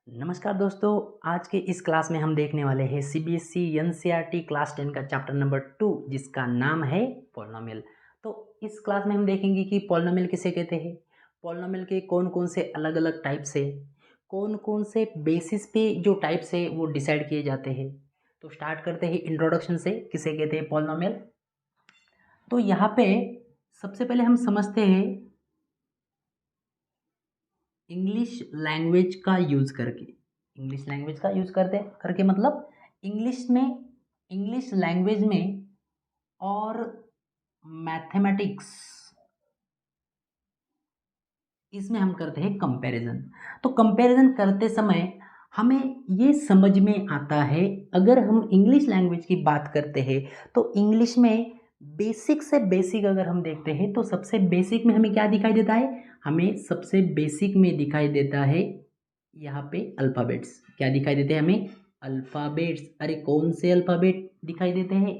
नमस्कार दोस्तों। आज के इस क्लास में हम देखने वाले हैं सीबीएसई एनसीईआरटी क्लास 10 का चैप्टर नंबर 2 जिसका नाम है पॉलिनोमियल। तो इस क्लास में हम देखेंगे कि पॉलिनोमियल किसे कहते हैं, पॉलिनोमियल के कौन कौन से अलग अलग टाइप्स है, कौन कौन से बेसिस पे जो टाइप्स है वो डिसाइड किए जाते हैं। तो स्टार्ट करते हैं इंट्रोडक्शन से, किसे कहते हैं पॉलिनोमियल। तो यहाँ पे सबसे पहले हम समझते हैं इंग्लिश लैंग्वेज का यूज़ करके। इंग्लिश लैंग्वेज का यूज़ करके मतलब इंग्लिश लैंग्वेज में और मैथमेटिक्स, इसमें हम करते हैं कंपैरिजन। तो कंपैरिजन करते समय हमें ये समझ में आता है, अगर हम इंग्लिश लैंग्वेज की बात करते हैं तो इंग्लिश में बेसिक से बेसिक अगर हम देखते हैं तो सबसे बेसिक में हमें क्या दिखाई देता है, हमें सबसे बेसिक में दिखाई देता है यहाँ पे अल्फ़ाबेट्स। क्या दिखाई देते हैं हमें, अल्फ़ाबेट्स। अरे कौन से अल्फ़ाबेट दिखाई देते हैं,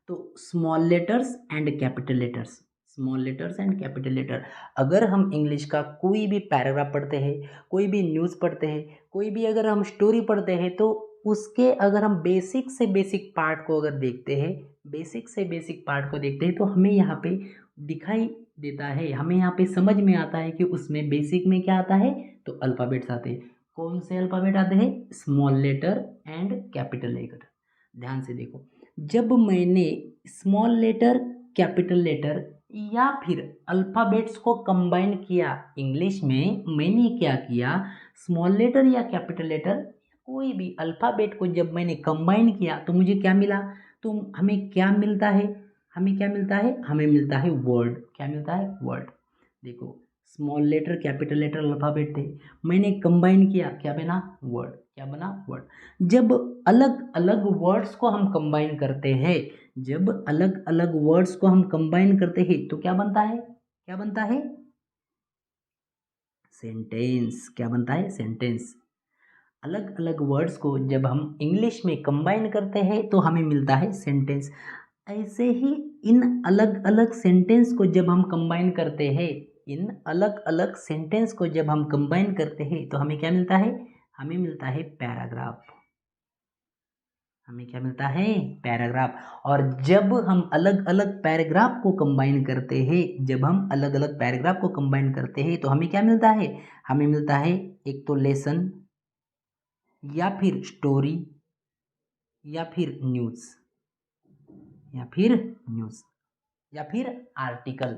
तो small letters and capital letters, small letters and capital letter. अगर हम इंग्लिश का कोई भी पैराग्राफ पढ़ते हैं, कोई भी न्यूज़ पढ़ते हैं, कोई भी अगर हम स्टोरी पढ़ते हैं तो उसके अगर हम बेसिक से बेसिक पार्ट को अगर देखते हैं, बेसिक से बेसिक पार्ट को देखते हैं तो हमें यहाँ पे दिखाई देता है, हमें यहाँ पे समझ में आता है कि उसमें बेसिक में क्या आता है, तो अल्फ़ाबेट्स आते हैं। कौन से अल्फ़ाबेट आते हैं, small letter and capital letter. ध्यान से देखो, जब मैंने स्मॉल लेटर, कैपिटल लेटर या फिर अल्फ़ाबेट्स को कंबाइन किया इंग्लिश में, मैंने क्या किया, स्मॉल लेटर या कैपिटल लेटर कोई भी अल्फ़ाबेट को जब मैंने कंबाइन किया तो मुझे क्या मिला, तो हमें क्या मिलता है, हमें क्या मिलता है, हमें मिलता है वर्ड। क्या मिलता है, वर्ड। देखो, small letter capital letter alphabet थे, मैंने कंबाइन किया, क्या बना, वर्ड। क्या बना, वर्ड। जब अलग अलग वर्ड्स को हम कंबाइन करते हैं, जब अलग अलग वर्ड्स को हम कंबाइन करते हैं तो क्या बनता है, क्या बनता है, सेंटेंस। क्या बनता है, सेंटेंस। अलग अलग वर्ड्स को जब हम इंग्लिश में कंबाइन करते हैं तो हमें मिलता है सेंटेंस। ऐसे ही इन अलग अलग सेंटेंस को जब हम कंबाइन करते हैं, इन अलग अलग सेंटेंस को जब हम कंबाइन करते हैं तो हमें क्या मिलता है, हमें मिलता है पैराग्राफ। हमें क्या मिलता है, पैराग्राफ। और जब हम अलग अलग पैराग्राफ को कंबाइन करते हैं, जब हम अलग अलग पैराग्राफ को कंबाइन करते हैं तो हमें क्या मिलता है, हमें मिलता है एक तो लेसन या फिर स्टोरी या फिर न्यूज़, या फिर न्यूज़ या फिर आर्टिकल।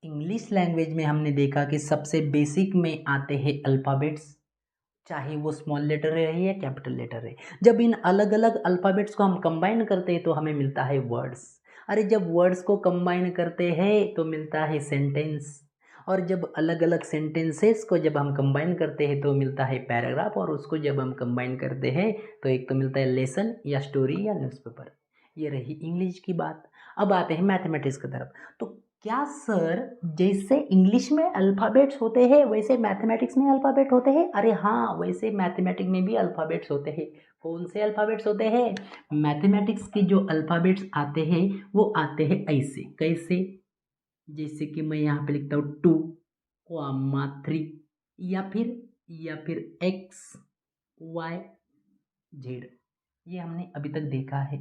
इंग्लिश लैंग्वेज में हमने देखा कि सबसे बेसिक में आते हैं अल्फ़ाबेट्स, चाहे वो स्मॉल लेटर रहे या कैपिटल लेटर रहे। जब इन अलग अलग अल्फ़ाबेट्स को हम कंबाइन करते हैं तो हमें मिलता है वर्ड्स। अरे जब वर्ड्स को कंबाइन करते हैं तो मिलता है सेंटेंस। और जब अलग अलग सेंटेंसेस को जब हम कंबाइन करते हैं तो मिलता है पैराग्राफ। और उसको जब हम कंबाइन करते हैं तो एक तो मिलता है लेसन या स्टोरी या न्यूज़पेपर। ये रही इंग्लिश की बात। अब आते हैं मैथमेटिक्स की तरफ। तो क्या सर, जैसे इंग्लिश में अल्फ़ाबेट्स होते हैं वैसे मैथमेटिक्स में अल्फ़ाबेट होते हैं? अरे हाँ, वैसे मैथमेटिक्स में भी अल्फ़ाबेट्स होते हैं। कौन से अल्फ़ाबेट्स होते हैं, मैथमेटिक्स के जो अल्फ़ाबेट्स आते हैं वो आते हैं ऐसे, कैसे, जैसे कि मैं यहाँ पे लिखता हूँ 2, 3, या फिर एक्स, वाई, जेड। ये हमने अभी तक देखा है।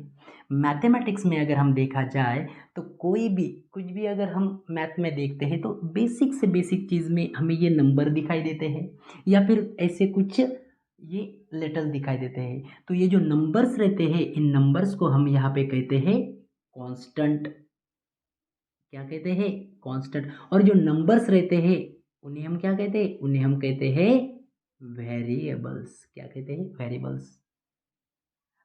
मैथमेटिक्स में अगर हम देखा जाए तो कोई भी कुछ भी अगर हम मैथ में देखते हैं तो बेसिक से बेसिक चीज़ में हमें ये नंबर दिखाई देते हैं या फिर ऐसे कुछ ये लेटर्स दिखाई देते हैं। तो ये जो नंबर्स रहते हैं, इन नंबर्स को हम यहाँ पे कहते हैं कांस्टेंट। क्या कहते हैं, कांस्टेंट। और जो नंबर्स रहते हैं उन्हें हम क्या कहते हैं, उन्हें हम कहते हैं वेरिएबल्स। क्या कहते हैं, वेरिएबल्स।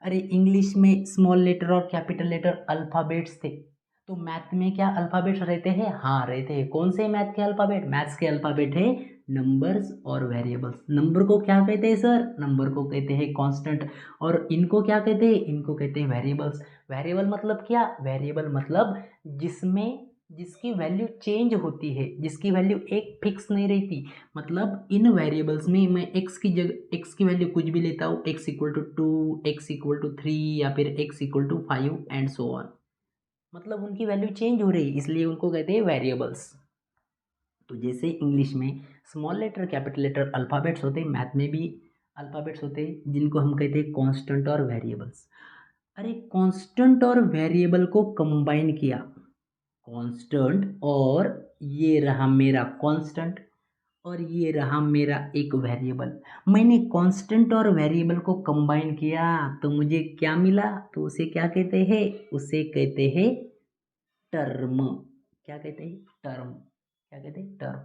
अरे इंग्लिश में स्मॉल लेटर और कैपिटल लेटर अल्फ़ाबेट्स थे, तो मैथ में क्या अल्फ़ाबेट्स रहते हैं, हाँ रहते हैं। कौन से मैथ के अल्फ़ाबेट, मैथ्स के अल्फ़ाबेट है नंबर्स और वेरिएबल्स। नंबर को क्या कहते हैं सर, नंबर को कहते हैं कांस्टेंट। और इनको क्या कहते हैं, इनको कहते हैं वेरिएबल्स। वेरिएबल मतलब क्या, वेरिएबल मतलब जिसमें जिसकी वैल्यू चेंज होती है, जिसकी वैल्यू एक फिक्स नहीं रहती। मतलब इन वेरिएबल्स में मैं एक्स की जगह एक्स की वैल्यू कुछ भी लेता हूँ, x equal to 2, x equal to 3 या फिर x equal to 5 and so on. मतलब उनकी वैल्यू चेंज हो रही है, इसलिए उनको कहते हैं वेरिएबल्स। तो जैसे इंग्लिश में small letter capital letter alphabets होते हैं, मैथ में भी अल्फ़ाबेट्स होते हैं जिनको हम कहते हैं कांस्टेंट और वेरिएबल्स। अरे कांस्टेंट और वेरिएबल को कंबाइन किया, कांस्टेंट और ये रहा मेरा कांस्टेंट और ये रहा मेरा एक वेरिएबल। मैंने कांस्टेंट और वेरिएबल को कंबाइन किया तो मुझे क्या मिला, तो उसे क्या कहते हैं, उसे कहते हैं टर्म। क्या कहते हैं, टर्म। क्या कहते हैं, टर्म।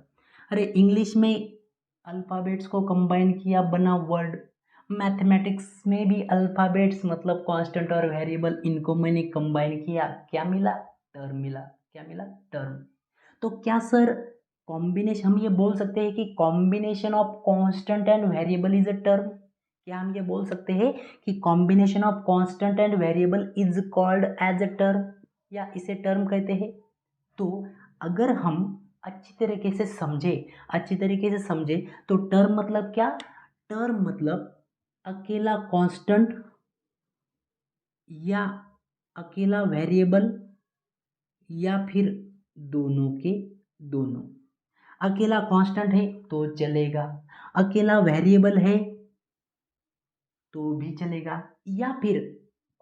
अरे इंग्लिश में अल्फ़ाबेट्स को कंबाइन किया बना वर्ड, मैथमेटिक्स में भी अल्फ़ाबेट्स मतलब कांस्टेंट और वेरिएबल, इनको मैंने कंबाइन किया, क्या मिला, टर्म मिला। क्या मिला, टर्म। तो क्या सर कॉम्बिनेशन, हम ये बोल सकते हैं कि combination of constant and variable is a term? क्या हम ये बोल सकते हैं कि combination of constant and variable is called as a term, या इसे टर्म कहते हैं? तो अगर हम अच्छी तरीके से समझे तो टर्म मतलब क्या, टर्म मतलब अकेला कांस्टेंट या अकेला वेरिएबल या फिर दोनों के दोनों। अकेला कांस्टेंट है तो चलेगा, अकेला वेरिएबल है तो भी चलेगा, या फिर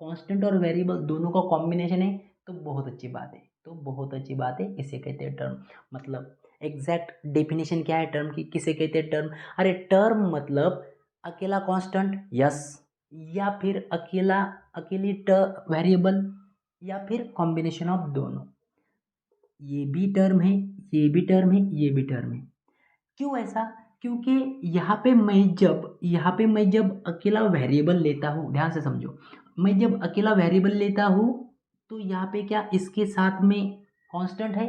कांस्टेंट और वेरिएबल दोनों का कॉम्बिनेशन है तो बहुत अच्छी बात है, तो बहुत अच्छी बात है, इसे कहते हैं टर्म। मतलब एग्जैक्ट डेफिनेशन क्या है टर्म की, किसे कहते हैं टर्म? अरे टर्म मतलब अकेला कांस्टेंट, यस, या फिर अकेली वेरिएबल, या फिर कॉम्बिनेशन ऑफ दोनों। ये भी टर्म है, ये भी टर्म है, ये भी टर्म है। क्यों ऐसा? क्योंकि यहाँ पे मैं जब अकेला वेरिएबल लेता हूँ, ध्यान से समझो, मैं जब अकेला वेरिएबल लेता हूँ तो यहाँ पे क्या इसके साथ में कांस्टेंट है?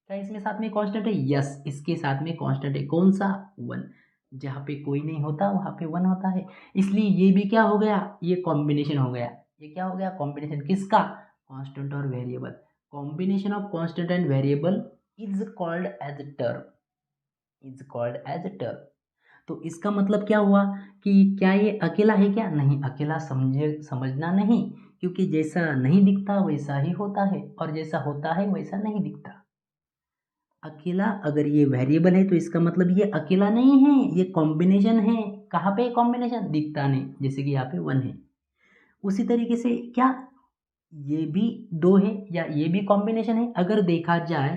क्या इसमें साथ में कांस्टेंट है? यस, इसके साथ में कांस्टेंट है, कौन सा, वन। जहाँ पे कोई नहीं होता वहाँ पे वन होता है, इसलिए ये भी क्या हो गया, ये कॉम्बिनेशन हो गया। ये क्या हो गया, कॉम्बिनेशन किसका, कांस्टेंट और variable. Combination of constant and variable is called as term, is called as a term. तो इसका मतलब क्या हुआ कि क्या ये अकेला है? क्या नहीं, अकेला समझना नहीं, क्योंकि जैसा नहीं दिखता वैसा ही होता है और जैसा होता है वैसा नहीं दिखता। अकेला अगर ये वेरिएबल है तो इसका मतलब ये अकेला नहीं है, ये कॉम्बिनेशन है। कहाँ पे कॉम्बिनेशन, दिखता नहीं, जैसे कि यहाँ पे वन है। उसी तरीके से क्या ये भी दो है या ये भी कॉम्बिनेशन है? अगर देखा जाए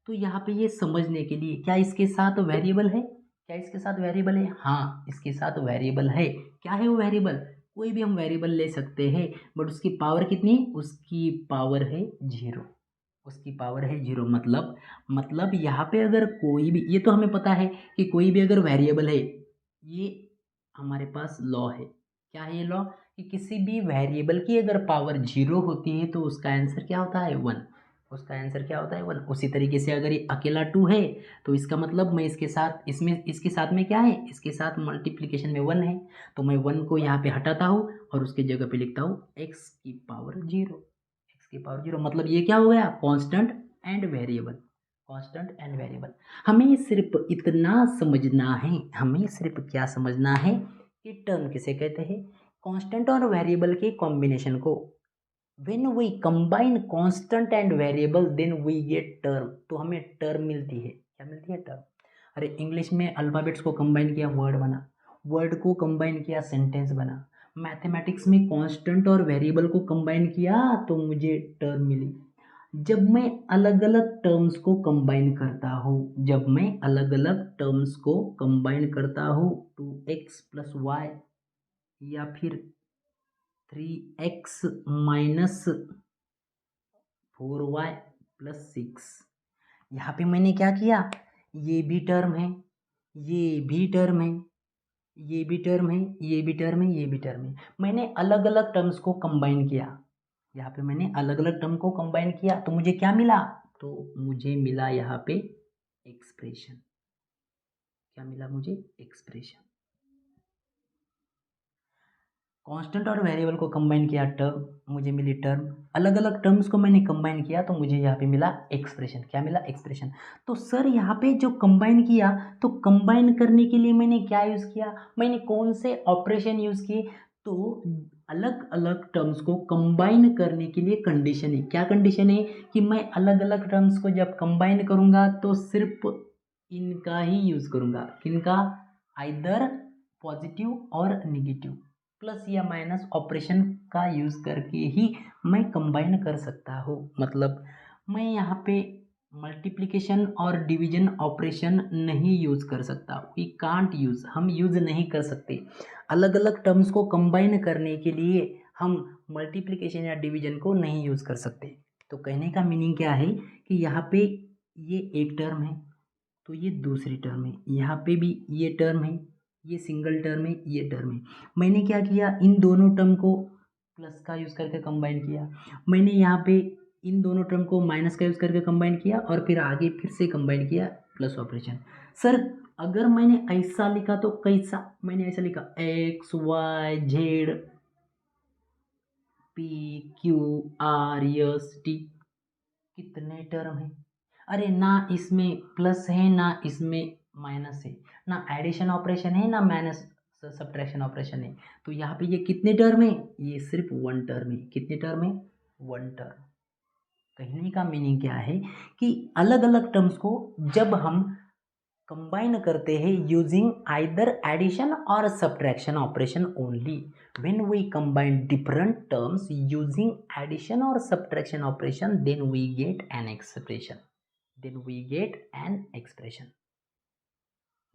तो यहाँ पे ये समझने के लिए, क्या इसके साथ वेरिएबल है? क्या इसके साथ वेरिएबल है? हाँ, इसके साथ वेरिएबल है। क्या है वो वेरिएबल? कोई भी हम वेरिएबल ले सकते हैं, बट उसकी पावर कितनी, उसकी पावर है जीरो। उसकी पावर है जीरो। मतलब यहाँ पे अगर कोई भी, ये तो हमें पता है कि कोई भी अगर वेरिएबल है, ये हमारे पास लॉ है। क्या है ये लॉ, कि किसी भी वेरिएबल की अगर पावर जीरो होती है तो उसका आंसर क्या होता है, वन। उसका आंसर क्या होता है, वन। उसी तरीके से अगर ये अकेला टू है तो इसका मतलब मैं इसके साथ, इसके साथ में क्या है, इसके साथ मल्टीप्लिकेशन में वन है, तो मैं वन को यहाँ पे हटाता हूँ और उसके जगह पे लिखता हूँ एक्स की पावर जीरो। एक्स की पावर जीरो मतलब ये क्या हो गया, constant and variable. Constant and variable. हमें सिर्फ इतना समझना है, हमें सिर्फ क्या समझना है कि टर्म किसे कहते हैं, कांस्टेंट और वेरिएबल के कॉम्बिनेशन को। When we combine constant and variable then we get term, तो हमें टर्म मिलती है। क्या मिलती है, टर्म। अरे इंग्लिश में अल्फ़ाबेट्स को कंबाइन किया वर्ड बना, वर्ड को कंबाइन किया सेंटेंस बना। मैथमेटिक्स में कांस्टेंट और वेरिएबल को कंबाइन किया तो मुझे टर्म मिली। जब मैं अलग अलग टर्म्स को कंबाइन करता हूँ, जब मैं अलग अलग टर्म्स को कंबाइन करता हूँ, 2x + y या फिर 3x - 4y + 6, यहाँ पे मैंने क्या किया, ये भी टर्म है, ये भी टर्म है, ये भी टर्म है, ये भी टर्म है, ये भी टर्म है। मैंने अलग अलग टर्म्स को कंबाइन किया, यहाँ पे मैंने अलग अलग टर्म को कंबाइन किया तो मुझे क्या मिला, तो मुझे मिला यहाँ पे एक्सप्रेशन। क्या मिला मुझे, एक्सप्रेशन। कांस्टेंट और वेरिएबल को कंबाइन किया, टर्म, मुझे मिली टर्म। अलग अलग टर्म्स को मैंने कंबाइन किया तो मुझे यहाँ पे मिला एक्सप्रेशन। क्या मिला, एक्सप्रेशन। तो सर यहाँ पे जो कंबाइन किया, तो कंबाइन करने के लिए मैंने क्या यूज़ किया, मैंने कौन से ऑपरेशन यूज़ किए, तो अलग अलग टर्म्स को कंबाइन करने के लिए कंडीशन है। क्या कंडीशन है, कि मैं अलग अलग टर्म्स को जब कंबाइन करूँगा तो सिर्फ इनका ही यूज़ करूँगा। किनका, आइदर पॉजिटिव और निगेटिव, प्लस या माइनस ऑपरेशन का यूज़ करके ही मैं कंबाइन कर सकता हूँ। मतलब मैं यहाँ पे मल्टीप्लिकेशन और डिवीजन ऑपरेशन नहीं यूज़ कर सकता, वी कांट यूज़, हम यूज़ नहीं कर सकते। अलग अलग टर्म्स को कंबाइन करने के लिए हम मल्टीप्लिकेशन या डिवीजन को नहीं यूज़ कर सकते। तो कहने का मीनिंग क्या है कि यहाँ पे ये एक टर्म है तो ये दूसरी टर्म है, यहाँ पे भी ये टर्म है, ये सिंगल टर्म है, ये टर्म है। मैंने क्या किया, इन दोनों टर्म को प्लस का यूज़ करके कंबाइन किया, मैंने यहाँ पे इन दोनों टर्म को माइनस का यूज़ करके कंबाइन किया और फिर आगे फिर से कंबाइन किया प्लस ऑपरेशन। सर अगर मैंने ऐसा लिखा तो कैसा, मैंने ऐसा लिखा X Y Z P Q R S T, कितने टर्म है, अरे ना इसमें प्लस है ना इसमें माइनस है, ना एडिशन ऑपरेशन है ना माइनस सब्ट्रैक्शन ऑपरेशन है, तो यहाँ पे ये कितने टर्म है, ये सिर्फ वन टर्म है। कितने टर्म है, वन टर्म। कहने का मीनिंग क्या है कि अलग अलग टर्म्स को जब हम कंबाइन करते हैं यूजिंग आइदर एडिशन और subtraction operation only, when we combine different terms using addition or subtraction operation then we get an expression,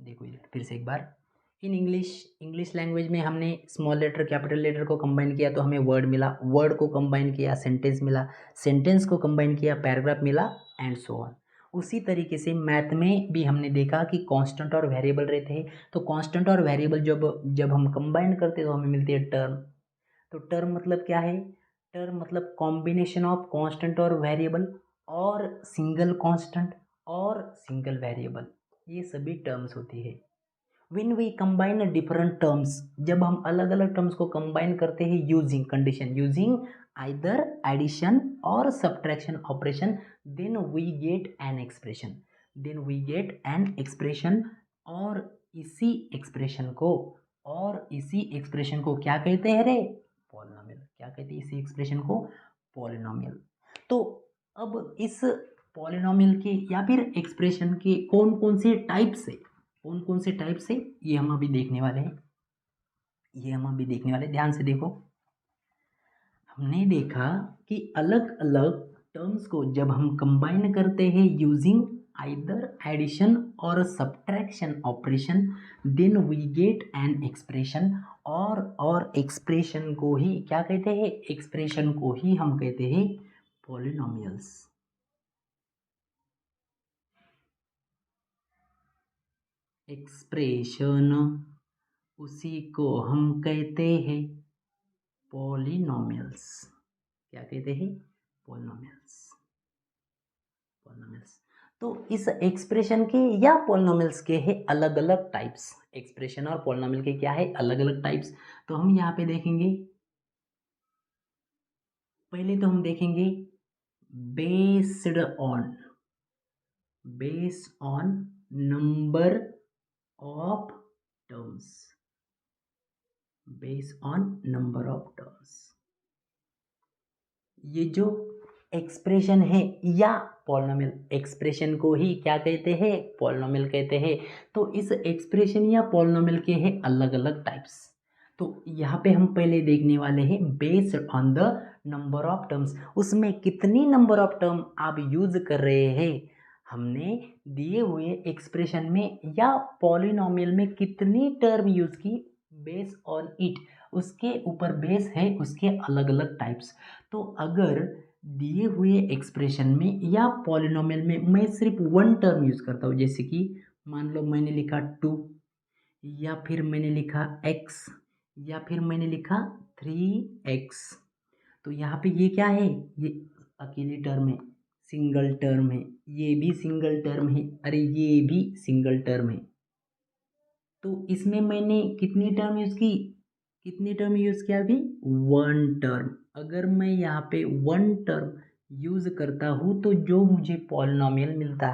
देखो इधर फिर से एक बार, इन इंग्लिश लैंग्वेज में हमने स्मॉल लेटर कैपिटल लेटर को कंबाइन किया तो हमें वर्ड मिला, वर्ड को कंबाइन किया सेंटेंस मिला, सेंटेंस को कंबाइन किया पैराग्राफ मिला एंड सो ऑन। उसी तरीके से मैथ में भी हमने देखा कि कांस्टेंट और वेरिएबल रहते हैं, तो कांस्टेंट और वेरिएबल जब जब हम कंबाइन करते हैं तो हमें मिलती है टर्म। तो टर्म मतलब क्या है, टर्म मतलब कॉम्बिनेशन ऑफ कांस्टेंट और वेरिएबल और सिंगल कांस्टेंट और सिंगल वेरिएबल, ये सभी टर्म्स होती है। when we combine different terms, जब हम अलग अलग टर्म्स को कंबाइन करते हैं using condition, using either addition और subtraction operation, then we get an expression, और इसी एक्सप्रेशन को क्या कहते हैं रे, पॉलिनोमियल। क्या कहते हैं इसी एक्सप्रेशन को, पॉलिनोमियल। तो अब इस पॉलिनोमियल के या फिर एक्सप्रेशन के कौन कौन से टाइप्स है, ये हम अभी देखने वाले हैं, ध्यान से देखो। हमने देखा कि अलग अलग टर्म्स को जब हम कंबाइन करते हैं यूजिंग आइदर एडिशन और subtraction operation, then we get an expression, और एक्सप्रेशन को ही क्या कहते हैं, एक्सप्रेशन को ही हम कहते हैं पॉलिनोमियल्स। एक्सप्रेशन उसी को हम कहते हैं पॉलिनोमियल्स। क्या कहते हैं, पॉलिनोमियल्स। तो इस एक्सप्रेशन के या पॉलिनोमियल्स के हैं अलग अलग टाइप्स, एक्सप्रेशन और पॉलिनोमियल के क्या है, अलग अलग टाइप्स। तो हम यहाँ पे देखेंगे, पहले तो हम देखेंगे based on number of terms, ये जो एक्सप्रेशन है या पॉलिनोमियल, एक्सप्रेशन को ही क्या कहते हैं, पॉलिनोमियल कहते हैं। तो इस एक्सप्रेशन या पॉलिनोमियल के हैं अलग अलग टाइप्स। तो यहाँ पे हम पहले देखने वाले हैं based on the number of terms, उसमें कितनी नंबर ऑफ टर्म आप यूज कर रहे हैं, हमने दिए हुए एक्सप्रेशन में या पॉलिनोमियल में कितनी टर्म यूज की, बेस ऑन इट, उसके ऊपर बेस है उसके अलग अलग टाइप्स। तो अगर दिए हुए एक्सप्रेशन में या पॉलिनोमियल में मैं सिर्फ वन टर्म यूज़ करता हूँ, जैसे कि मान लो मैंने लिखा 2, या फिर मैंने लिखा x, या फिर मैंने लिखा 3x, तो यहाँ पे ये क्या है, ये अकेली टर्म है, सिंगल टर्म है, ये भी सिंगल टर्म है, अरे ये भी सिंगल टर्म है। तो इसमें मैंने कितनी टर्म यूज़ की, अभी वन टर्म। अगर मैं यहाँ पे वन टर्म यूज़ करता हूँ तो जो मुझे पॉलिनोमियल मिलता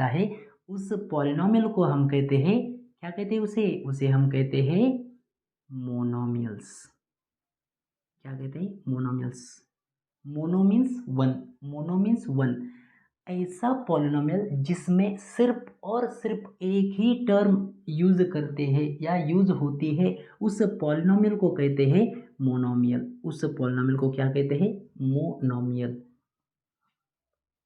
है, उस पॉलिनोमियल को हम कहते हैं, क्या कहते हैं उसे हम कहते हैं मोनोमियल्स। क्या कहते हैं, मोनोमियल्स। मोनो मीन्स वन, ऐसा पॉलिनोमियल जिसमें सिर्फ और सिर्फ एक ही टर्म यूज करते हैं या यूज होती है, उस पॉलिनोमियल को कहते हैं मोनोमियल। उस पॉलिनोमियल को क्या कहते हैं? मोनोमियल।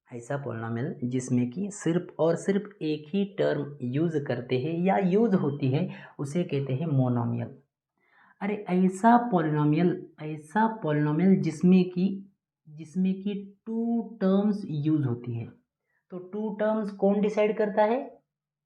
ऐसा पॉलिनोमियल जिसमें कि सिर्फ और सिर्फ एक ही टर्म यूज करते हैं या यूज होती है, उसे कहते हैं मोनोमियल। अरे ऐसा पॉलिनोमियल जिसमें कि टू टर्म्स यूज होती है। तो टू टर्म्स कौन डिसाइड करता है?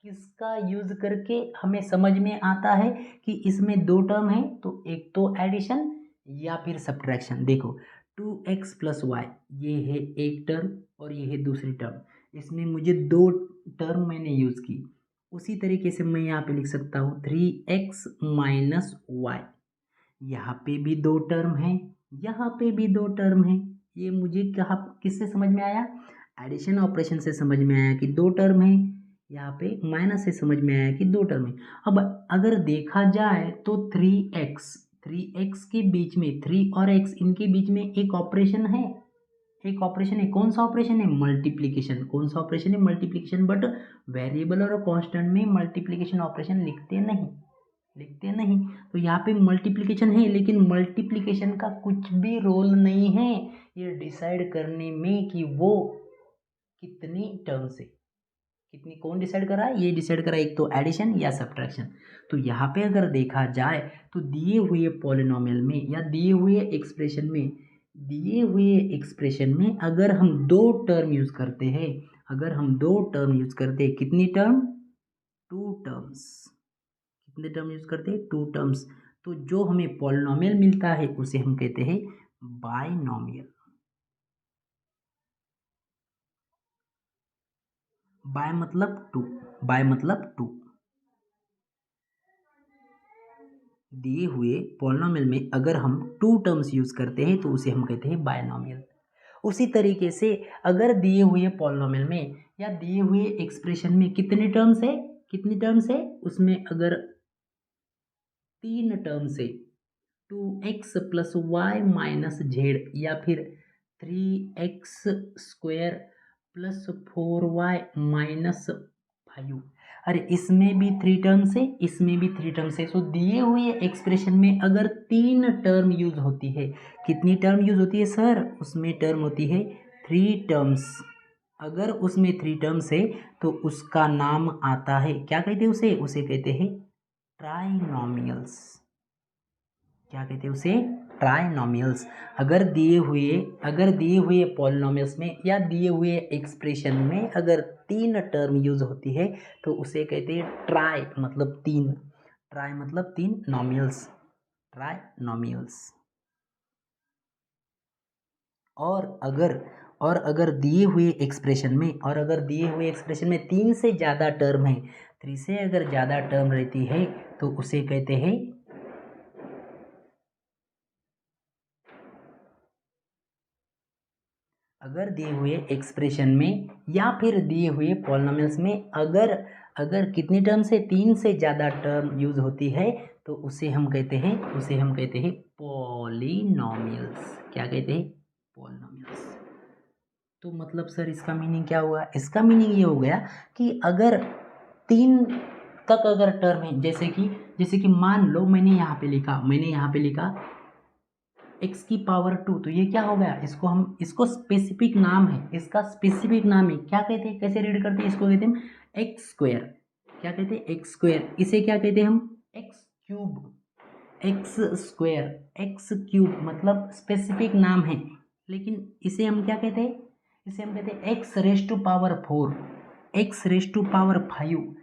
किसका यूज करके हमें समझ में आता है कि इसमें दो टर्म है? तो एक तो एडिशन या फिर सब्ट्रैक्शन। देखो 2x+y ये है एक टर्म और ये है दूसरी टर्म। इसमें मुझे दो टर्म मैंने यूज की। उसी तरीके से मैं यहाँ पे लिख सकता हूँ 3x-y। यहाँ पे भी दो टर्म है, यहाँ पे भी दो टर्म है। ये मुझे कहाँ किससे समझ में आया? एडिशन ऑपरेशन से समझ में आया कि दो टर्म है। यहाँ पे माइनस से समझ में आया कि दो टर्म है। अब अगर देखा जाए तो 3x के बीच में 3 और x इनके बीच में एक ऑपरेशन है। एक ऑपरेशन है, कौन सा ऑपरेशन है? मल्टीप्लिकेशन। कौन सा ऑपरेशन है? मल्टीप्लिकेशन। बट वेरिएबल और कांस्टेंट में मल्टीप्लिकेशन ऑपरेशन लिखते नहीं। तो यहाँ पे मल्टीप्लिकेशन है, लेकिन मल्टीप्लिकेशन का कुछ भी रोल नहीं है ये डिसाइड करने में कि वो कितनी टर्म से कितनी। कौन डिसाइड कर रहा है? ये डिसाइड कर रहा है एक तो एडिशन या सब्ट्रैक्शन। तो यहाँ पे अगर देखा जाए तो दिए हुए पॉलिनोमियल में या दिए हुए एक्सप्रेशन में अगर हम दो टर्म यूज करते हैं, कितनी टर्म? Two terms. कितने टर्म यूज करते हैं? Two terms. तो जो हमें पॉलिनोमियल मिलता है उसे हम कहते हैं बाइनोमियल। बाय मतलब टू। दिए हुए पॉलिनोमियल में अगर हम टू टर्म्स यूज करते हैं तो उसे हम कहते हैं बाइनोमियल। उसी तरीके से अगर दिए हुए पॉलिनोमियल में या दिए हुए एक्सप्रेशन में कितनी टर्म्स है उसमें अगर तीन टर्म्स है, 2x+y-z या फिर 3x² + 4y-5। अरे इसमें भी थ्री टर्म्स है, इसमें भी थ्री टर्म्स है। सो दिए हुए एक्सप्रेशन में अगर तीन टर्म यूज होती है, कितनी टर्म यूज होती है सर? उसमें टर्म होती है थ्री टर्म्स। अगर उसमें थ्री टर्म्स है तो उसका नाम आता है, क्या कहते हैं उसे कहते हैं ट्राइनोमियल्स। क्या कहते हैं उसे? ट्राइनोमियल्स। अगर दिए हुए पॉलिनोमियल्स में या दिए हुए एक्सप्रेशन में अगर तीन टर्म यूज होती है तो उसे कहते हैं ट्राई मतलब तीन नोमियल्स, ट्राइनोमियल्स। और अगर दिए हुए एक्सप्रेशन में तीन से ज़्यादा टर्म है, थ्री से अगर ज़्यादा टर्म रहती है तो उसे कहते हैं अगर दिए हुए एक्सप्रेशन में या फिर दिए हुए पॉलिनोमियल्स में अगर कितनी टर्म से तीन से ज़्यादा टर्म यूज होती है तो उसे हम कहते हैं पॉलिनोमियल्स। क्या कहते हैं? पॉलिनोमियल्स। तो मतलब सर इसका मीनिंग क्या हुआ? इसका मीनिंग ये हो गया कि अगर तीन तक अगर टर्म है, जैसे कि मान लो मैंने यहाँ पे लिखा x⁻²। तो ये क्या हो गया? इसको स्पेसिफिक नाम है, क्या कहते हैं? कैसे रीड करते हैं? इसको कहते हैं x²। क्या कहते हैं? x²। इसे क्या कहते हैं हम? x³ मतलब स्पेसिफिक नाम है। लेकिन इसे हम क्या कहते हैं? x⁻⁴, x⁻⁵, x⁻⁶,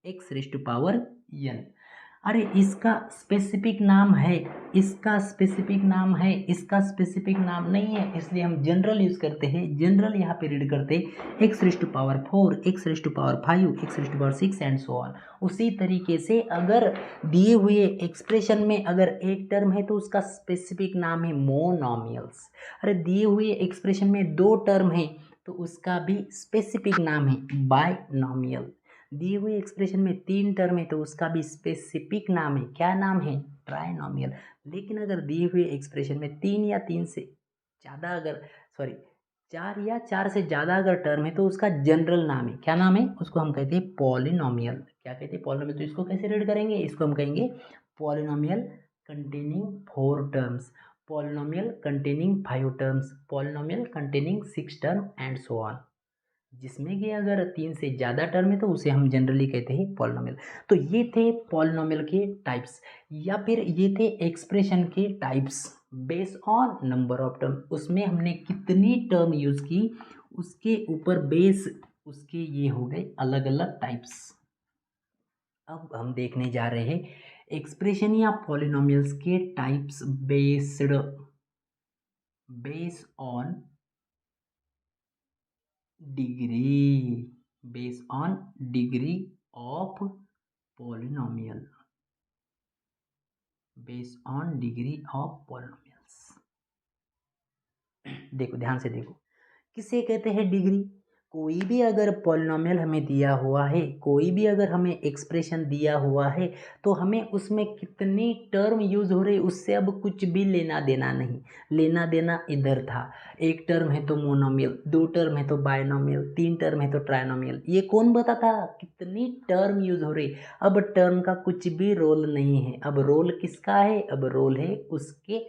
x⁻⁷, xn। अरे इसका स्पेसिफिक नाम है, इसका स्पेसिफिक नाम नहीं है, इसलिए हम जनरल यूज करते हैं। जनरल यहाँ पे रीड करते हैं x⁻⁴, x⁻⁵, x⁻⁶ and so on. उसी तरीके से अगर दिए हुए एक्सप्रेशन में अगर एक टर्म है तो उसका स्पेसिफिक नाम है मोनोमियल्स। अरे दिए हुए एक्सप्रेशन में दो टर्म है तो उसका भी स्पेसिफिक नाम है बाइनोमियल। दिए हुए एक्सप्रेशन में तीन टर्म है तो उसका भी स्पेसिफिक नाम है, क्या नाम है? ट्राइनोमियल। लेकिन अगर दिए हुए एक्सप्रेशन में तीन या तीन से ज़्यादा अगर सॉरी 4 या 4 से ज़्यादा अगर टर्म है तो उसका जनरल नाम है, क्या नाम है, उसको हम कहते हैं पॉलिनोमियल। क्या कहते हैं, पॉलिनोमियल। तो इसको कैसे रीड करेंगे, इसको हम कहेंगे polynomial containing 4 terms, polynomial containing 5 terms, polynomial containing 6 term and so on. जिसमें कि अगर 3 से ज़्यादा टर्म है तो उसे हम जनरली कहते हैं पॉलिनोमियल। तो ये थे पॉलिनोमियल के टाइप्स, या फिर ये थे एक्सप्रेशन के types based on number of term. उसमें हमने कितनी टर्म यूज़ की उसके ऊपर बेस उसके ये हो गए अलग अलग टाइप्स। अब हम देखने जा रहे हैं एक्सप्रेशन या पॉलिनोमियल्स के types based on degree, based on degree of polynomial, based on degree of polynomials. देखो ध्यान से देखो, किसे कहते हैं डिग्री। कोई भी अगर पॉलिनोमियल हमें दिया हुआ है, कोई भी अगर हमें एक्सप्रेशन दिया हुआ है, तो हमें उसमें कितनी टर्म यूज हो रही उससे अब कुछ भी लेना देना नहीं। लेना देना इधर था, एक टर्म है तो मोनोमियल, 2 टर्म है तो बायनोमियल, 3 टर्म है तो ट्राइनोमियल। ये कौन बताता कितनी टर्म यूज हो रही। अब टर्म का कुछ भी रोल नहीं है, अब रोल किसका है, अब रोल है उसके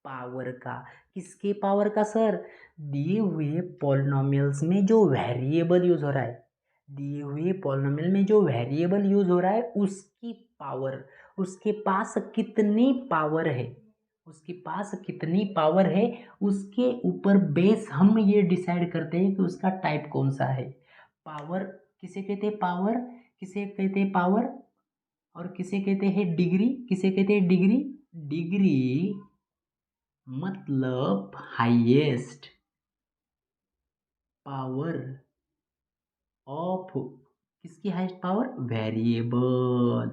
पावर का। किसके पावर का सर, दिए हुए पॉलिनोमियल्स में जो वेरिएबल यूज हो रहा है, दिए हुए पॉलिनोमियल में जो वेरिएबल यूज हो रहा है उसकी पावर, उसके पास कितनी पावर है, उसके पास कितनी पावर है, उसके ऊपर बेस हम ये डिसाइड करते हैं कि उसका टाइप कौन सा है। पावर किसे कहते हैं, पावर किसे कहते हैं, पावर, और किसे कहते हैं डिग्री, किसे कहते हैं डिग्री। डिग्री मतलब हाईएस्ट पावर ऑफ, किसकी हाईएस्ट पावर, वेरिएबल,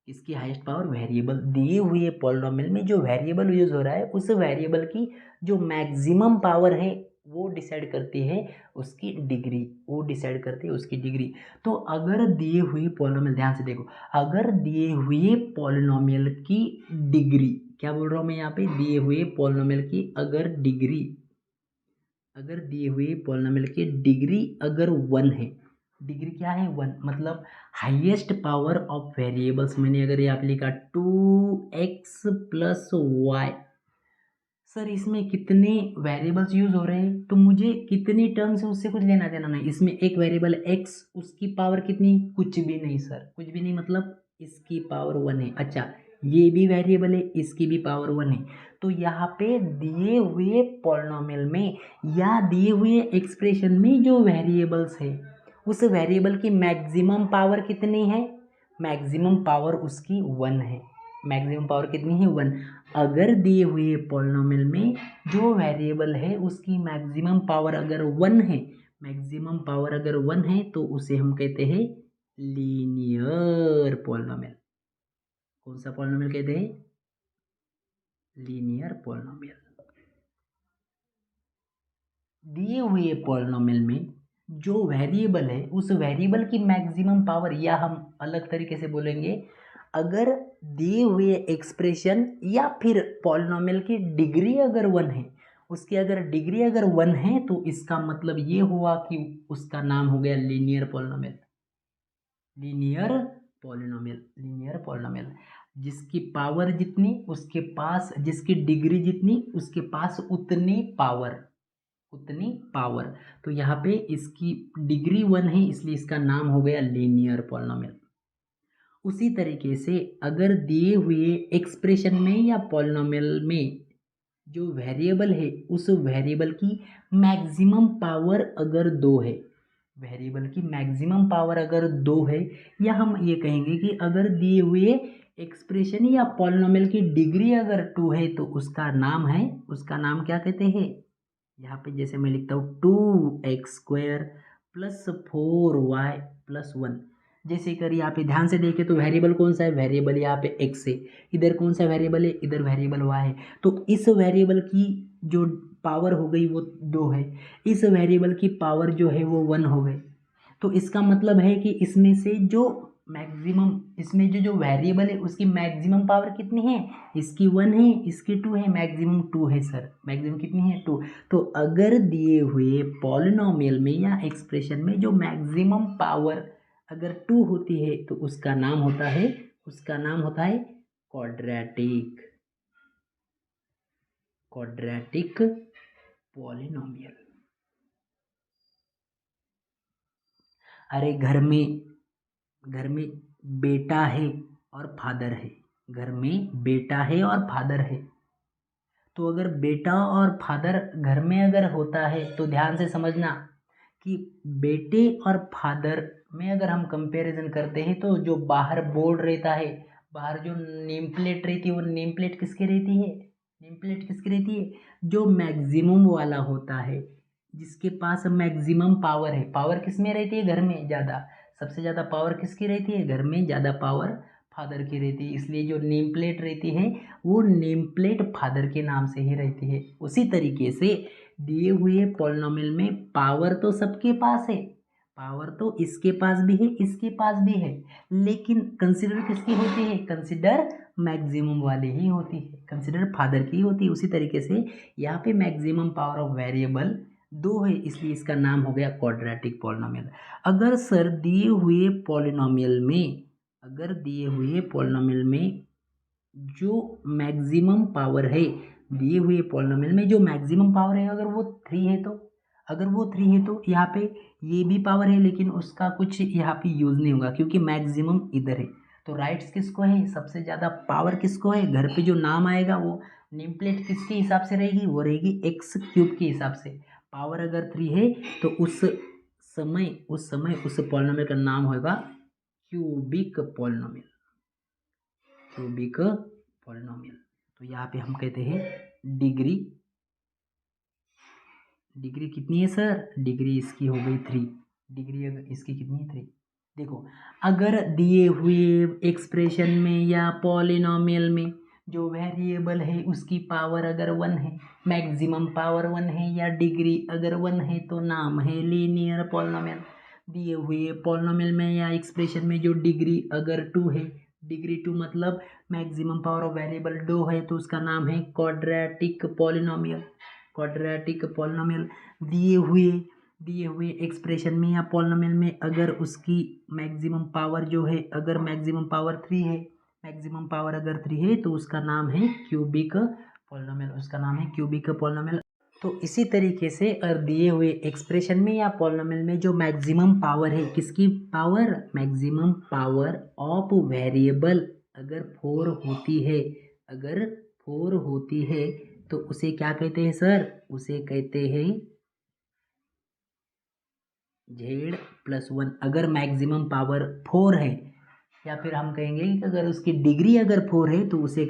किसकी हाईएस्ट पावर, वेरिएबल। दिए हुए पॉलिनोमियल में जो वेरिएबल यूज हो रहा है उस वेरिएबल की जो मैक्सिमम पावर है वो डिसाइड करती है उसकी डिग्री, वो डिसाइड करती है उसकी डिग्री। तो अगर दिए हुए पॉलिनोमियल, ध्यान से देखो, अगर दिए हुए पॉलिनोमियल की डिग्री, क्या बोल रहा हूँ मैं यहाँ पे, दिए हुए पॉलिनोमियल की अगर डिग्री, अगर दिए हुए पॉलिनोमियल की डिग्री अगर 1 है, डिग्री क्या है 1, मतलब हाईएस्ट पावर ऑफ वेरिएबल्स, मैंने अगर यहाँ पे लिखा 2x प्लस वाई, सर इसमें कितने वेरिएबल्स यूज हो रहे हैं तो मुझे कितनी टर्म्स है उससे कुछ लेना देना नहीं। इसमें एक वेरिएबल x, उसकी पावर कितनी, कुछ भी नहीं सर, कुछ भी नहीं, मतलब इसकी पावर 1 है। अच्छा ये भी वेरिएबल है, इसकी भी पावर 1 है। तो यहाँ पे दिए हुए पॉलिनोमियल में या दिए हुए एक्सप्रेशन में जो वेरिएबल्स है उस वेरिएबल की मैक्सिमम पावर कितनी है, मैक्सिमम पावर उसकी 1 है। मैक्सिमम पावर कितनी है 1। अगर दिए हुए पॉलिनोमियल में जो वेरिएबल है उसकी मैक्सिमम पावर अगर 1 है, मैक्सिमम पावर अगर 1 है तो उसे हम कहते हैं लीनियर पॉलिनोमियल। कौन सा पॉलिनोमियल कहते हैं, लीनियर पॉलिनोमियल। दिए हुए पॉलिनोमियल में जो वेरिएबल है उस वेरिएबल की मैक्सिमम पावर, या हम अलग तरीके से बोलेंगे, अगर दिए हुए एक्सप्रेशन या फिर पॉलिनोमियल की डिग्री अगर 1 है, उसकी अगर डिग्री अगर 1 है तो इसका मतलब ये हुआ कि उसका नाम हो गया linear polynomial. Linear polynomial, linear polynomial, जिसकी पावर जितनी उसके पास, जिसकी डिग्री जितनी उसके पास उतनी पावर, उतनी पावर। तो यहाँ पे इसकी डिग्री 1 है इसलिए इसका नाम हो गया लीनियर पॉलिनोमियल। उसी तरीके से अगर दिए हुए एक्सप्रेशन में या पॉलिनोमियल में जो वेरिएबल है उस वेरिएबल की मैक्सिमम पावर अगर 2 है, वेरिएबल की मैक्सिमम पावर अगर 2 है, या हम ये कहेंगे कि अगर दिए हुए एक्सप्रेशन या पॉलिनोमियल की डिग्री अगर 2 है तो उसका नाम है, उसका नाम क्या कहते हैं, यहाँ पे जैसे मैं लिखता हूँ 2x² प्लस 4y प्लस 1। जैसे कर यहाँ पे ध्यान से देखें तो वेरिएबल कौन सा है, वेरिएबल यहाँ पे x है, इधर कौन सा वेरिएबल है, इधर वेरिएबल y है। तो इस वेरिएबल की जो पावर हो गई वो 2 है, इस वेरिएबल की पावर जो है वो 1 हो गई। तो इसका मतलब है कि इसमें से जो मैक्सिमम, इसमें जो वेरिएबल है उसकी मैक्सिमम पावर कितनी है, इसकी 1 है, इसकी 2 है, मैक्सिमम 2 है सर, मैक्सिमम कितनी है 2। तो अगर दिए हुए पॉलिनोमियल में या एक्सप्रेशन में जो मैक्सिमम पावर अगर 2 होती है तो उसका नाम होता है क्वाड्रेटिक पॉलिनोमियल। अरे घर में बेटा है और फादर है, घर में बेटा है और फादर है, तो अगर बेटा और फादर घर में अगर होता है तो ध्यान से समझना कि बेटे और फादर में अगर हम कंपैरिजन करते हैं तो जो बाहर बोर्ड रहता है, बाहर जो नेम प्लेट रहती है, वो नेम प्लेट किसकी रहती है, जो मैक्सिमम वाला होता है, जिसके पास मैक्सिमम पावर है। पावर किस में रहती है, घर में ज़्यादा, सबसे ज़्यादा पावर किसकी रहती है, घर में ज़्यादा पावर फादर की रहती है, इसलिए जो नेम प्लेट रहती है वो नेम प्लेट फादर के नाम से ही रहती है। उसी तरीके से दिए हुए पॉलिनोमियल में पावर तो सबके पास है, पावर तो इसके पास भी है, इसके पास भी है, लेकिन कंसिडर किसकी होती है, कंसिडर मैक्सिमम वाली ही होती है, कंसिडर फादर की होती है। उसी तरीके से यहाँ पे मैक्सिमम पावर ऑफ वेरिएबल 2 है, इसलिए इसका नाम हो गया क्वाड्रेटिक पॉलिनोमियल। अगर सर दिए हुए पॉलिनोमियल में जो मैक्सिमम पावर है, दिए हुए पॉलिनोमियल में जो मैक्सिमम पावर है अगर वो 3 है तो, यहाँ पे ये भी पावर है लेकिन उसका कुछ यहाँ पे यूज़ नहीं होगा क्योंकि मैक्सिमम इधर है। तो राइट्स किसको है, सबसे ज़्यादा पावर किसको है, घर पे जो नाम आएगा वो नेम प्लेट किसके हिसाब से रहेगी, वो रहेगी एक्स क्यूब के हिसाब से। पावर अगर 3 है तो उस समय उस पॉलिनोमियल का नाम होगा क्यूबिक पॉलिनोमियल। तो यहाँ पे हम कहते हैं डिग्री कितनी है सर, डिग्री इसकी हो गई 3, डिग्री अगर इसकी कितनी है 3। देखो अगर दिए हुए एक्सप्रेशन में या पॉलिनोमियल में जो वेरिएबल है उसकी पावर अगर 1 है, मैक्सिमम पावर 1 है या डिग्री अगर 1 है तो नाम है लीनियर पॉलिनोमियल। दिए हुए पॉलिनोमियल में या एक्सप्रेशन में जो डिग्री अगर 2 है, डिग्री 2 मतलब मैक्सिमम पावर ऑफ वेरिएबल 2 है तो उसका नाम है क्वाड्रेटिक पॉलिनोमियल। दिए हुए एक्सप्रेशन में या पॉलिनोमियल में अगर उसकी मैक्सिमम पावर जो है, अगर मैक्सिमम पावर 3 है, तो उसका नाम है क्यूबिक पॉलिनोमियल, तो इसी तरीके से अगर दिए हुए एक्सप्रेशन में या पॉलिनोमियल में जो मैक्सिमम पावर है, किसकी power, maximum power of variable अगर 4 होती है तो उसे क्या कहते हैं सर, उसे कहते हैं Z+1। अगर मैक्सिमम पावर 4 है, या फिर हम कहेंगे कि अगर उसकी डिग्री अगर 4 है तो उसे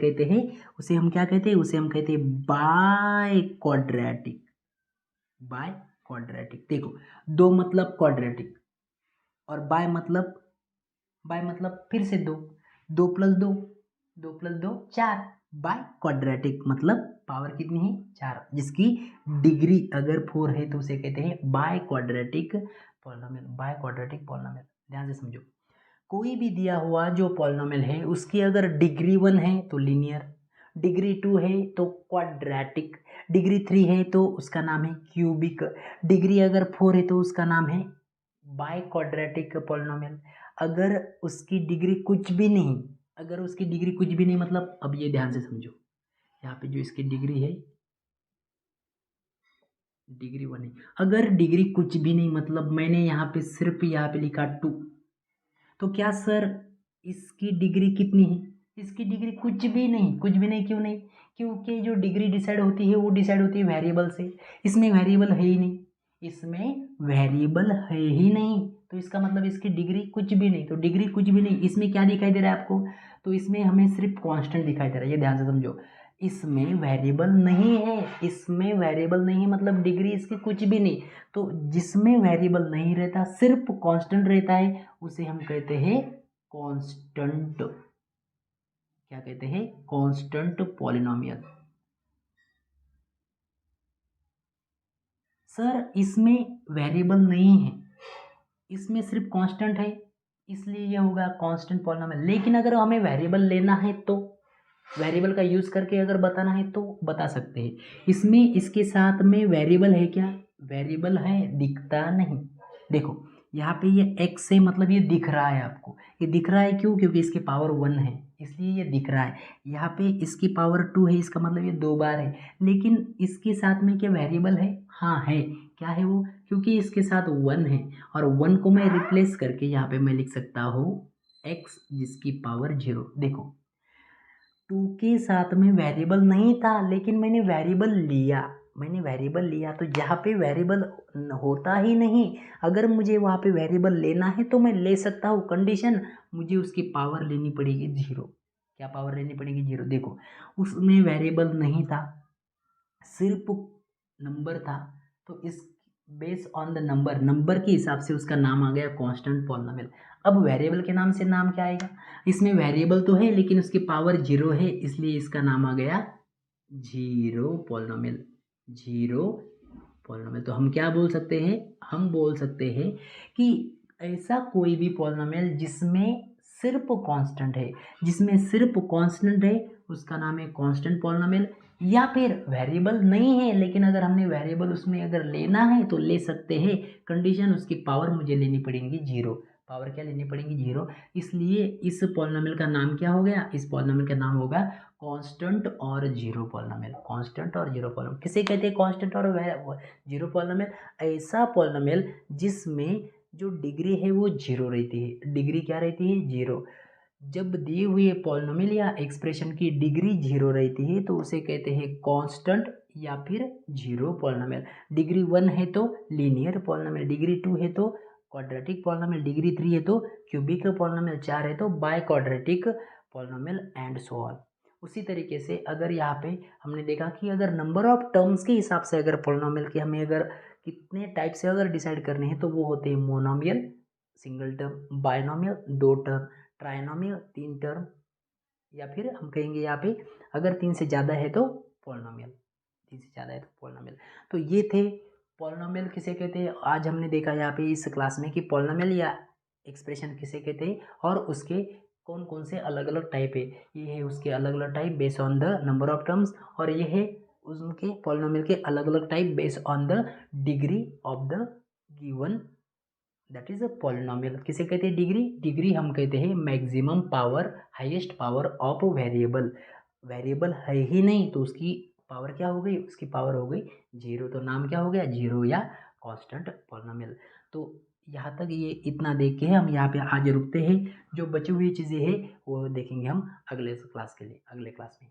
हम क्या कहते हैं, उसे हम कहते हैं बाय क्वाड्रेटिक। देखो दो मतलब क्वाड्रेटिक और बाय मतलब फिर से 2 + 2 + 4, बाय क्वाड्रेटिक मतलब पावर कितनी है 4, जिसकी डिग्री अगर 4 है तो उसे कहते हैं बाय क्वाड्रेटिक पॉलिनोमियल। ध्यान से समझो, कोई भी दिया हुआ जो पॉलिनोमियल है उसकी अगर डिग्री 1 है तो लीनियर, डिग्री 2 है तो क्वाड्रेटिक, डिग्री 3 है तो उसका नाम है क्यूबिक, डिग्री अगर 4 है तो उसका नाम है बाय क्वाड्रेटिक पॉलिनोमियल। अगर उसकी डिग्री कुछ भी नहीं, मतलब अब ये ध्यान से समझो, यहाँ पे जो इसकी डिग्री है, डिग्री 1 है, अगर डिग्री कुछ भी नहीं मतलब मैंने यहाँ पे सिर्फ यहाँ पे लिखा 2, तो क्या सर इसकी डिग्री कितनी है, इसकी डिग्री कुछ भी नहीं। क्यों नहीं, क्योंकि जो डिग्री डिसाइड होती है वो डिसाइड होती है वेरिएबल से, इसमें वेरिएबल है ही नहीं, तो इसका मतलब इसकी डिग्री कुछ भी नहीं। तो डिग्री कुछ भी नहीं, इसमें क्या दिखाई दे रहा है आपको, तो इसमें हमें सिर्फ कांस्टेंट दिखाई दे रहा है, ये ध्यान से समझो, इसमें वेरिएबल नहीं है, मतलब डिग्री इसकी कुछ भी नहीं। तो जिसमें वेरिएबल नहीं रहता, सिर्फ कांस्टेंट रहता है, उसे हम कहते हैं कांस्टेंट, क्या कहते हैं, कांस्टेंट पॉलिनोमियल। सर इसमें वेरिएबल नहीं है, इसमें सिर्फ कांस्टेंट है, इसलिए ये होगा कांस्टेंट पॉलिनोमियल। लेकिन अगर हमें वेरिएबल लेना है तो वेरिएबल का यूज़ करके अगर बताना है तो बता सकते हैं। इसमें इसके साथ में वेरिएबल है क्या? वेरिएबल है, दिखता नहीं। देखो यहाँ पे ये x है, मतलब ये दिख रहा है आपको। ये दिख रहा है क्यों? क्योंकि इसके पावर 1 है इसलिए ये दिख रहा है। यहाँ पे इसकी पावर 2 है, इसका मतलब ये 2 बार है। लेकिन इसके साथ में क्या वेरिएबल है? हाँ है। क्या है वो? क्योंकि इसके साथ 1 है और 1 को मैं रिप्लेस करके यहाँ पे मैं लिख सकता हूँ x जिसकी पावर 0। देखो 2 के साथ में वेरिएबल नहीं था लेकिन मैंने वेरिएबल लिया तो जहाँ पे वेरिएबल होता ही नहीं, अगर मुझे वहाँ पे वेरिएबल लेना है तो मैं ले सकता हूँ। कंडीशन, मुझे उसकी पावर लेनी पड़ेगी 0। क्या पावर लेनी पड़ेगी? 0। देखो उसमें वेरिएबल नहीं था, सिर्फ नंबर था, तो इस बेस ऑन द नंबर के हिसाब से उसका नाम आ गया कांस्टेंट पॉलिनोमियल। अब वेरिएबल के नाम से नाम क्या आएगा? इसमें वेरिएबल तो है लेकिन उसकी पावर 0 है, इसलिए इसका नाम आ गया 0 पॉलिनोमियल। 0 पॉलिनोमियल। तो हम क्या बोल सकते हैं? हम बोल सकते हैं कि ऐसा कोई भी पॉलिनोमियल जिसमें सिर्फ कांस्टेंट है, उसका नाम है कांस्टेंट पॉलिनोमियल। या फिर वेरिएबल नहीं है लेकिन अगर हमने वेरिएबल उसमें अगर लेना है तो ले सकते हैं। कंडीशन, उसकी पावर मुझे लेनी पड़ेगी 0। पावर क्या लेनी पड़ेगी? 0। इसलिए इस पॉलिनोमियल का नाम क्या हो गया? इस पॉलिनोमियल का नाम होगा कांस्टेंट और 0 पॉलिनोमियल। कांस्टेंट और 0 पॉलिनोमियल किसे कहते हैं? कांस्टेंट और 0 पॉलिनोमियल। ऐसा पॉलिनोमियल जिसमें जो डिग्री है वो 0 रहती है। डिग्री क्या रहती है? 0। जब दिए हुए पॉलिनोमियल या एक्सप्रेशन की डिग्री 0 रहती है तो उसे कहते हैं कांस्टेंट या फिर 0 पॉलिनोमियल। डिग्री 1 है तो लीनियर पॉलिनोमियल, डिग्री 2 है तो क्वाड्रेटिक पॉलिनोमियल, डिग्री 3 है तो क्यूबिक पॉलिनोमियल, 4 है तो by quadratic polynomial and so on. उसी तरीके से अगर यहाँ पे हमने देखा कि अगर नंबर ऑफ टर्म्स के हिसाब से अगर पॉलिनोमियल के हमें अगर कितने टाइप से अगर डिसाइड करने हैं तो वो होते हैं monomial, single term, binomial 2 term, trinomial 3 term, या फिर हम कहेंगे यहाँ पे अगर 3 से ज़्यादा है तो पॉलिनोमियल। 3 से ज़्यादा है तो पॉलिनोमियल। तो ये थे पॉलिनोमियल किसे कहते हैं। आज हमने देखा यहाँ पे इस क्लास में कि पॉलिनोमियल या एक्सप्रेशन किसे कहते हैं और उसके कौन कौन से अलग अलग टाइप है। ये है उसके अलग अलग type base on the number of terms, और ये है उनके पॉलिनोमियल के अलग अलग type base on the degree of the given, that is a polynomial. किसे कहते हैं? डिग्री हम कहते हैं maximum power, highest power of variable. Variable है ही नहीं तो उसकी पावर क्या हो गई? उसकी पावर हो गई 0। तो नाम क्या हो गया? 0 या कांस्टेंट पॉलिनोमियल। तो यहाँ तक ये इतना देख के हम यहाँ पे आज रुकते हैं। जो बची हुई चीज़ें हैं वो देखेंगे हम अगले क्लास में।